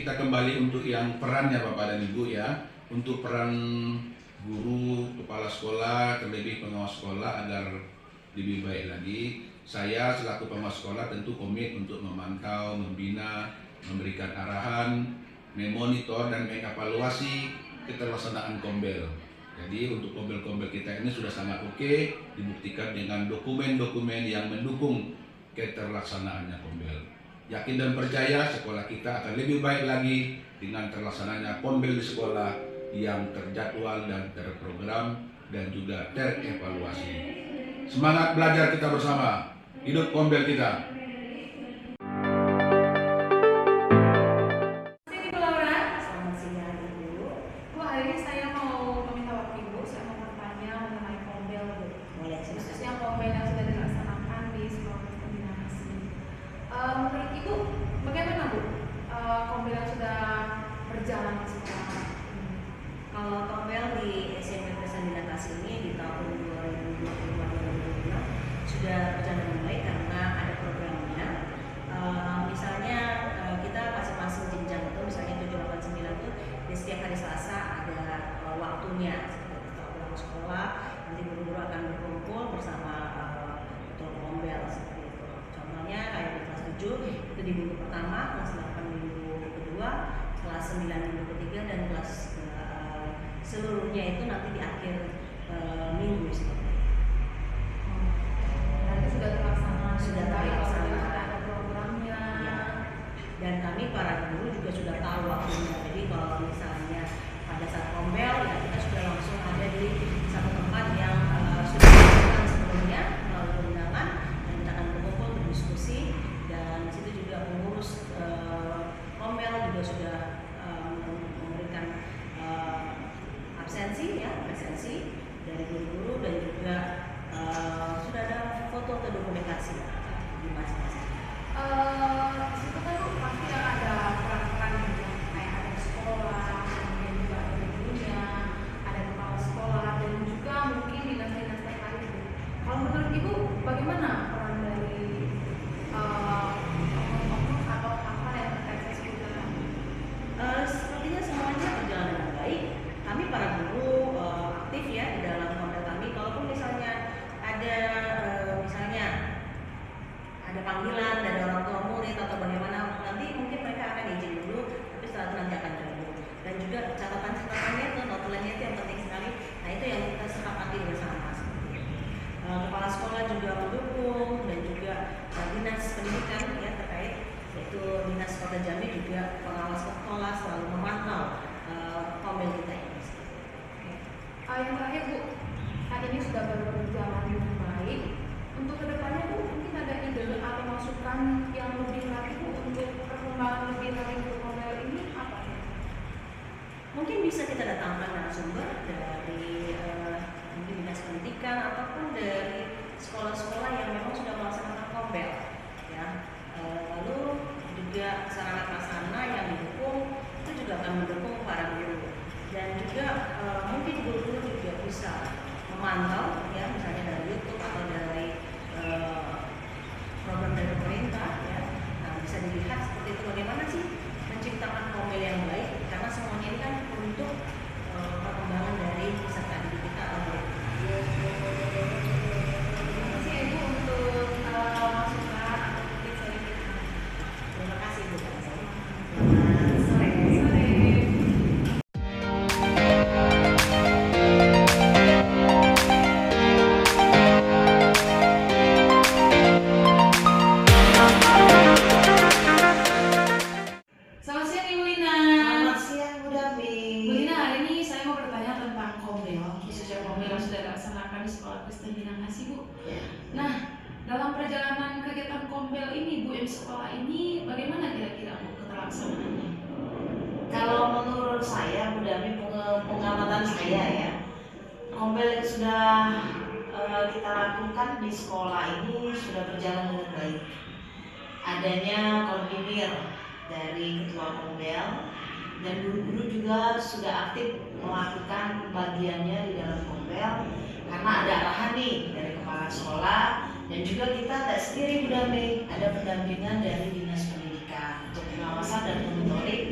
kita kembali untuk yang perannya Bapak dan Ibu ya. Untuk peran guru, kepala sekolah, terlebih pengawas sekolah agar lebih baik lagi. Saya selaku pengawas sekolah tentu komit untuk memantau, membina, memberikan arahan, memonitor dan mengevaluasi keterlaksanaan Kombel. Jadi untuk Kombel-Kombel kita ini sudah sangat oke, dibuktikan dengan dokumen-dokumen yang mendukung keterlaksanaannya Kombel. Yakin dan percaya sekolah kita akan lebih baik lagi dengan terlaksananya Kombel di sekolah yang terjadwal dan terprogram dan juga terevaluasi. Semangat belajar kita bersama. Hidup Kombel kita. Menurut Ibu, bagaimana Bu? Kombel yang sudah berjalan di sekolah? Kalau Kombel di SMP Kristen Kasih ini di tahun 2022-2023 sudah berjalan dengan baik karena ada programnya. Misalnya kita masing-masing jenjang itu, misalnya 789 itu di setiap hari Selasa ada waktunya. Setelah pulang sekolah, nanti guru-guru akan berkumpul bersama ketua Kombel seperti itu. Contohnya kayak di kelas 7 itu di minggu pertama, kelas 8 minggu kedua, kelas 9 minggu ketiga, dan kelas seluruhnya itu nanti di akhir minggu seperti itu. Nanti sudah terlaksana, Sudah terlaksana. ada programnya. Ya. Dan kami para guru juga sudah tahu waktunya. Jadi kalau misalnya pada saat Kombel ya kita sudah langsung ada di satu tempat yang sudah dilakukan sebelumnya melalui undangan, dan kita akan berkumpul berdiskusi, dan di situ juga pengurus Kombel juga sudah memberikan absensi dari guru-guru, dan juga sudah ada foto atau dokumentasi di masing-masing. Di situ kan pasti ada peran-peran yang kayak ada sekolah, kemudian juga ada gurunya, ada kepala sekolah, dan juga mungkin dinas-dinas terkait. Kalau menurut Ibu, bagaimana peran dari oknum atau apa yang terkait sebutkan? Sepertinya semuanya berjalan dengan baik. Kami para guru aktif ya di dalam Kombel kami. Kalaupun misalnya ada panggilan dari orang tua murid atau bagaimana, nanti mungkin mereka akan izin dulu, tapi setelah itu nanti akan gabung. Dan juga catatan-catatannya itu, notulennya itu yang penting sekali. Nah itu yang kita sepakati bersama. Kepala sekolah juga mendukung, dan juga dinas pendidikan ya terkait, yaitu dinas Kota Jambi juga pengawas sekolah selalu memantau Kombel kita ini. Yang terakhir Bu, saat ini sudah berjalan dengan baik. Untuk kedepannya Bu, mungkin ada ide atau masukan yang lebih lagi Bu untuk perkembangan lebih lanjut untuk Kombel ini apa? Mungkin bisa kita datangkan narasumber dari mungkin dinas pendidikan ataupun dari sekolah-sekolah yang memang sudah melaksanakan Kombel ya. Lalu juga sarana prasarana yang didukung itu juga akan mendukung para guru, dan juga mungkin guru-guru juga bisa memantau ya, misalnya dari YouTube atau dari program dari pemerintah ya. Nah, bisa dilihat seperti itu, bagaimana sih menciptakan Kombel yang baik, karena semuanya ini kan untuk perkembangan dari peserta didik kita atau murid. Terima kasih Ibu untuk masukan atau tips dari kita. Terima kasih Bu. Selamat sore. Selamat siang Ibu Lina. Selamat siang Bu Dami. Bu Lina, hari ini saya mau bertanya tentang Kombel, khususnya Kombel yang sudah dilaksanakan di Sekolah Kristen Kasih Bu. Nah, dalam perjalanan kegiatan Kombel ini Bu, yang sekolah ini bagaimana kira-kira Bu keterlaksanaannya? Kalau menurut saya, Bu Dami, pengamatan saya ya, Kombel yang sudah kita lakukan di sekolah ini sudah berjalan dengan baik. Adanya koordinir dari ketua Kombel, dan guru-guru juga sudah aktif melakukan bagiannya di dalam Kombel, karena ada arahan nih dari kepala sekolah, dan juga kita tak sendiri Bu Dami, ada pendampingan dari dinas pendidikan untuk pengawasan dan monitoring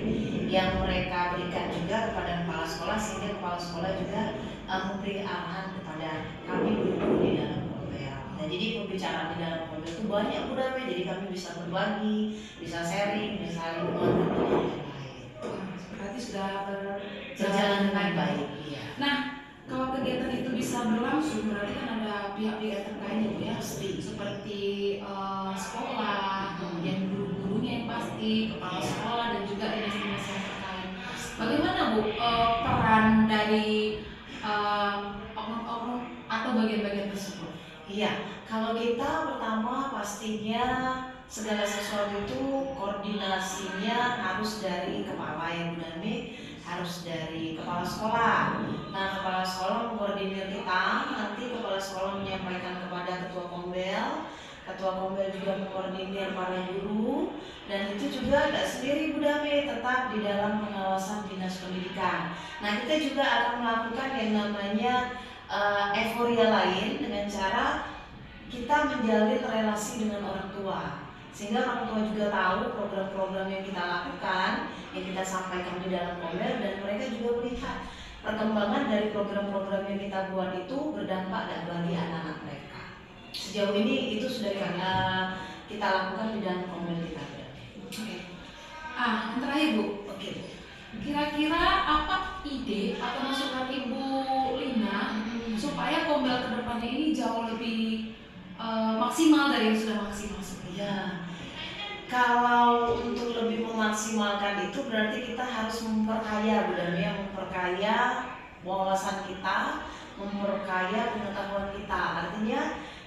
kepala sekolah juga memberi arahan kepada kami guru-guru di dalam Kombel. Nah, jadi pembicaraan di dalam Kombel itu banyak Bu Dame, jadi kami bisa berbagi, bisa sharing, bisa saling mengontak dengan yang lain. Berarti sudah Berjalan dengan baik. Iya. Nah, kalau kegiatan itu bisa berlangsung, berarti kan ada pihak-pihak terkait Bu ya, seperti sekolah, kemudian guru-gurunya yang pasti, kepala sekolah dan juga dinas-dinas yang terkait. Bagaimana Bu peran dari oknum-oknum atau bagian-bagian tersebut? Iya, kalau kita pertama pastinya segala sesuatu itu koordinasinya harus dari kepala ya Bu Dami, harus dari kepala sekolah. Nah, kepala sekolah mengkoordinir kita, nanti kepala sekolah menyampaikan kepada ketua Kombel juga mengkoordinir para guru, dan itu juga tidak sendiri Bu Dami, tetap di dalam pengawasan dinas pendidikan. Nah, kita juga akan melakukan yang namanya euforia lain dengan cara kita menjalin relasi dengan orang tua, sehingga orang tua juga tahu program-program yang kita lakukan, yang kita sampaikan di dalam Kombel, dan mereka juga melihat perkembangan dari program-program yang kita buat itu berdampak dan bagi anak-anak mereka. Sejauh ini itu sudah kita lakukan di dalam Kombel kita. Oke. Yang terakhir Bu. Oke. Kira-kira apa ide atau masukan Ibu Lina supaya Kombel kedepannya ini jauh lebih maksimal dari yang sudah maksimal sebelumnya? Ya, kalau untuk lebih memaksimalkan itu berarti kita harus memperkaya Bu Dami, memperkaya wawasan kita, memperkaya pengetahuan kita. Artinya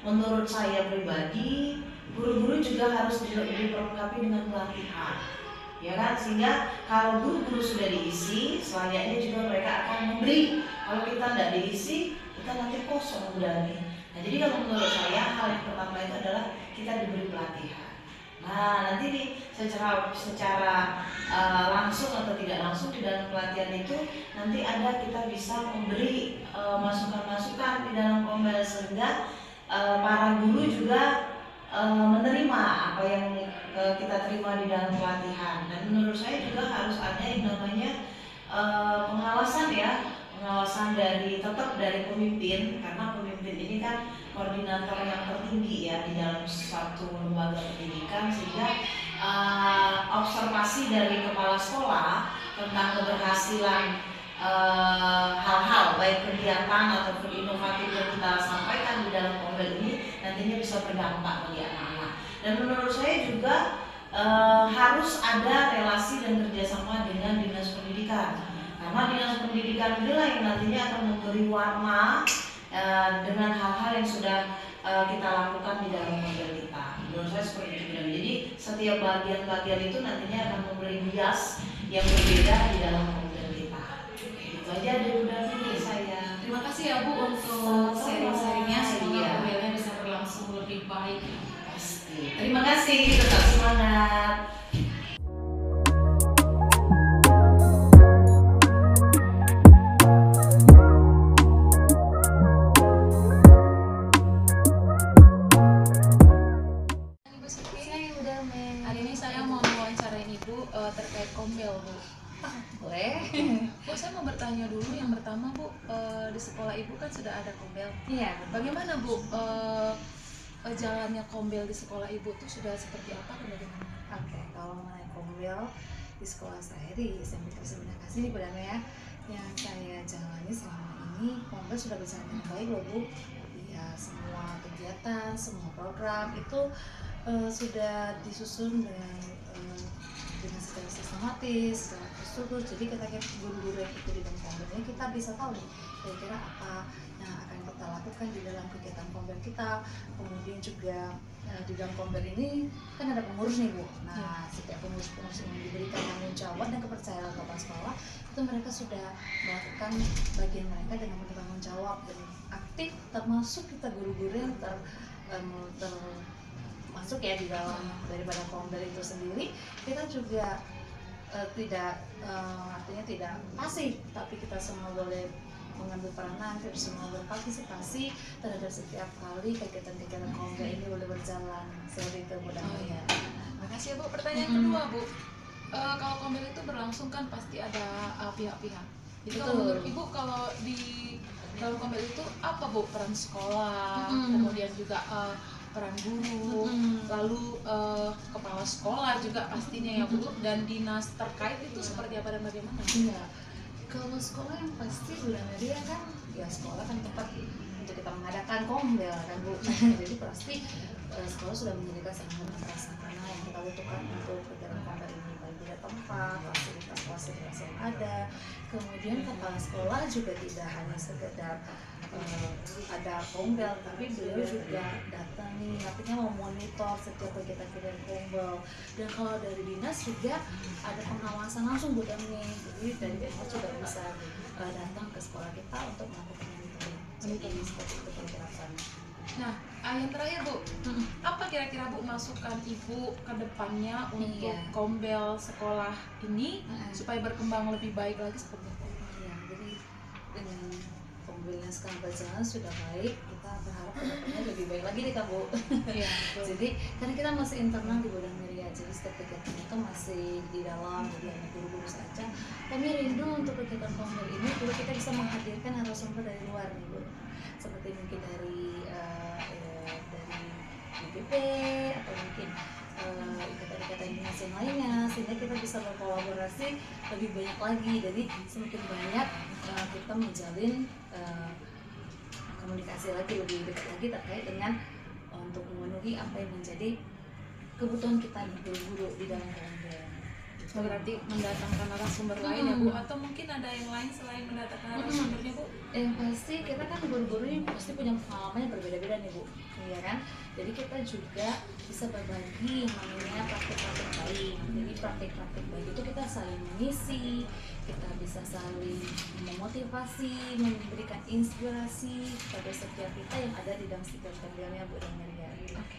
menurut saya pribadi, guru-guru juga harus diperlengkapi dengan pelatihan, ya kan? Sehingga kalau guru-guru sudah diisi, selanjutnya juga mereka akan memberi. Kalau kita tidak diisi, kita nanti kosong Bu Dami. Nah, jadi kalau menurut saya hal yang pertama itu adalah kita diberi pelatihan. Nah, nanti secara langsung atau tidak langsung di dalam pelatihan itu nanti kita bisa memberi masukan-masukan di dalam Kombel, sehingga para guru juga menerima apa yang kita terima di dalam pelatihan. Dan menurut saya juga harus ada yang namanya pengawasan ya, pengawasan tetap dari pemimpin, karena pemimpin ini kan koordinator yang tertinggi ya di dalam suatu lembaga pendidikan, sehingga observasi dari kepala sekolah tentang keberhasilan hal-hal baik kegiatan ataupun inovatif yang kita sampaikan di dalam Kombel ini nantinya bisa berdampak bagi anak-anak. Dan menurut saya juga harus ada relasi dan kerjasama dengan dinas pendidikan, karena dinas pendidikan inilah yang nantinya akan memberi warna dengan hal-hal yang sudah kita lakukan di dalam Kombel kita. Menurut saya seperti itu. Jadi setiap bagian-bagian itu nantinya akan memberi bias yang berbeda di dalam Kombel kita. Itu aja dari saya. Terima kasih ya Bu untuk sharing-sharingnya. Semoga Iya. Kombelnya bisa berlangsung lebih baik. Pasti. Terima kasih, tetap semangat. Ibu Siti, hari ini saya mau mewawancarain Ibu terkait Kombel Bu. Boleh? Bu, saya mau bertanya dulu. Yang pertama Bu, di sekolah Ibu kan sudah ada Kombel. Iya. Bagaimana Bu jalannya Kombel di sekolah Ibu tuh sudah seperti apa dan bagaimana? Oke, kalau mengenai Kombel di sekolah saya di SMP Kristen Kasih Bu Dame ya, yang saya jalani selama ini Kombel sudah berjalan dengan baik loh Bu. Ya, semua kegiatan, semua program itu sudah disusun dengan secara sistematis, secara terstruktur. Jadi ketika guru-guru yang ikut di dalam Kombel ini kita bisa tahu nih kira-kira apa yang akan kita lakukan di dalam kegiatan Kombel kita. Kemudian juga di dalam Kombel ini kan ada pengurus nih Bu. Nah, setiap pengurus-pengurus yang diberikan tanggung jawab dan kepercayaan kepala sekolah itu mereka sudah melakukan bagian mereka dengan bertanggung jawab dan aktif, termasuk kita guru-guru yang termasuk ya di dalam daripada Kombel itu sendiri. Kita juga artinya tidak pasif, tapi kita semua boleh mengambil peranan, kita semua berpartisipasi terhadap setiap kali kegiatan-kegiatan Kombel ini boleh berjalan seperti itu Bu Dami. Oh iya. Makasih ya Bu. Pertanyaan kedua Bu, kalau Kombel itu berlangsung kan pasti ada pihak-pihak. Jadi kalau Betul. menurut Ibu kalau di dalam Kombel itu apa Bu peran sekolah, Mm-mm. kemudian juga peran guru, lalu kepala sekolah juga pastinya ya Bu, dan dinas terkait itu seperti apa dan bagaimana? Iya, kalau sekolah yang pasti Bunda Nadia kan, ya sekolah kan tempat untuk kita mengadakan kombel kan Bu. Jadi pasti sekolah sudah menyediakan sarana prasarana yang kita butuhkan untuk kegiatan kombel ini, baik tidak tempat, fasilitas yang ada. Kemudian kepala sekolah juga tidak hanya sekedar ada kombel, tapi beliau juga datang nih, artinya memonitor setiap kegiatan-kegiatan kombel. Dan kalau dari dinas juga ada pengawasan langsung Bu Dami, jadi dari dinas juga bisa datang ke sekolah kita untuk melakukan monitoring. Jadi seperti itu pergerakan. Nah, yang terakhir Bu, apa kira-kira Bu masukan Ibu ke depannya untuk Iya. kombel sekolah ini supaya berkembang lebih baik lagi seperti apa? Ya, jadi dengan kombelnya sekarang berjalan sudah baik, kita berharap kedepannya lebih baik lagi nih Kak Bu. Iya, Jadi karena kita masih internal di Bunda Meria, jadi setiap kegiatan itu masih di dalam, jadi hanya guru-guru saja. Kami rindu untuk kegiatan kombel ini, dulu kita bisa menghadirkan narasumber dari luar nih Bu, seperti mungkin dari BPP atau mungkin ikatan-ikatan dinas yang lainnya, sehingga kita bisa berkolaborasi lebih banyak lagi. Jadi semakin banyak kita menjalin komunikasi lagi lebih dekat lagi terkait dengan untuk memenuhi apa yang menjadi kebutuhan kita nih guru-guru di dalam kombel. berarti mendatangkan narasumber lain ya Bu, atau mungkin ada yang lain selain mendatangkan narasumbernya Bu? Yang pasti kita kan guru-guru ini pasti punya pengalaman yang berbeda-beda nih Bu, iya kan? Jadi kita juga bisa berbagi namanya praktik-praktik baik. Jadi praktik-praktik baik itu kita saling mengisi, kita bisa saling memotivasi, memberikan inspirasi pada setiap kita yang ada di dalam setiap kombelnya Bu dan Maria.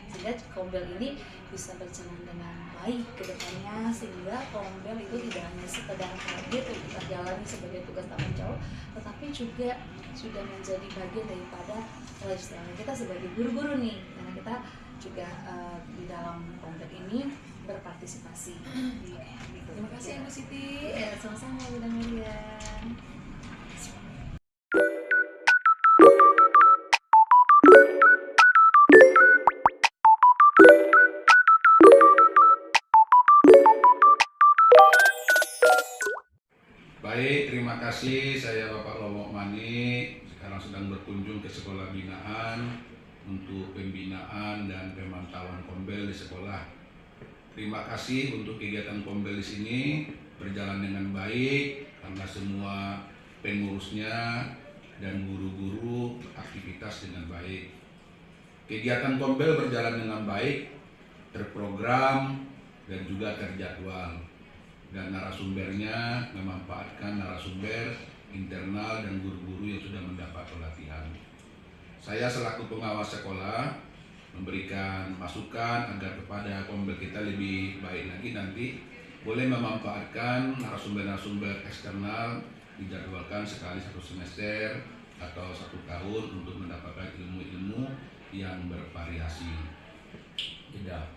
Sehingga kombel ini bisa berjalan dengan baik ke depannya, sehingga kombel itu tidak hanya sekedar target yang kita jalani sebagai tugas tanggung jawab, tetapi juga sudah menjadi bagian daripada lifestyle kita sebagai guru-guru nih, karena kita juga di dalam kombel ini berpartisipasi. Terima kasih Ibu Siti. Ya, sama-sama Bu dan Miriam. Baik, terima kasih. Saya Bapak Lowok Mani, sekarang sedang berkunjung ke sekolah binaan untuk pembinaan dan pemantauan kombel di sekolah. Terima kasih untuk kegiatan kombel di sini berjalan dengan baik karena semua pengurusnya dan guru-guru beraktivitas dengan baik. Kegiatan kombel berjalan dengan baik, terprogram dan juga terjadwal. Dan narasumbernya memanfaatkan narasumber internal dan guru-guru yang sudah mendapat pelatihan. Saya selaku pengawas sekolah memberikan masukan agar kepada kombel kita lebih baik lagi nanti boleh memanfaatkan narasumber-narasumber eksternal, dijadwalkan sekali 1 semester atau 1 tahun untuk mendapatkan ilmu-ilmu yang bervariasi. Tidak.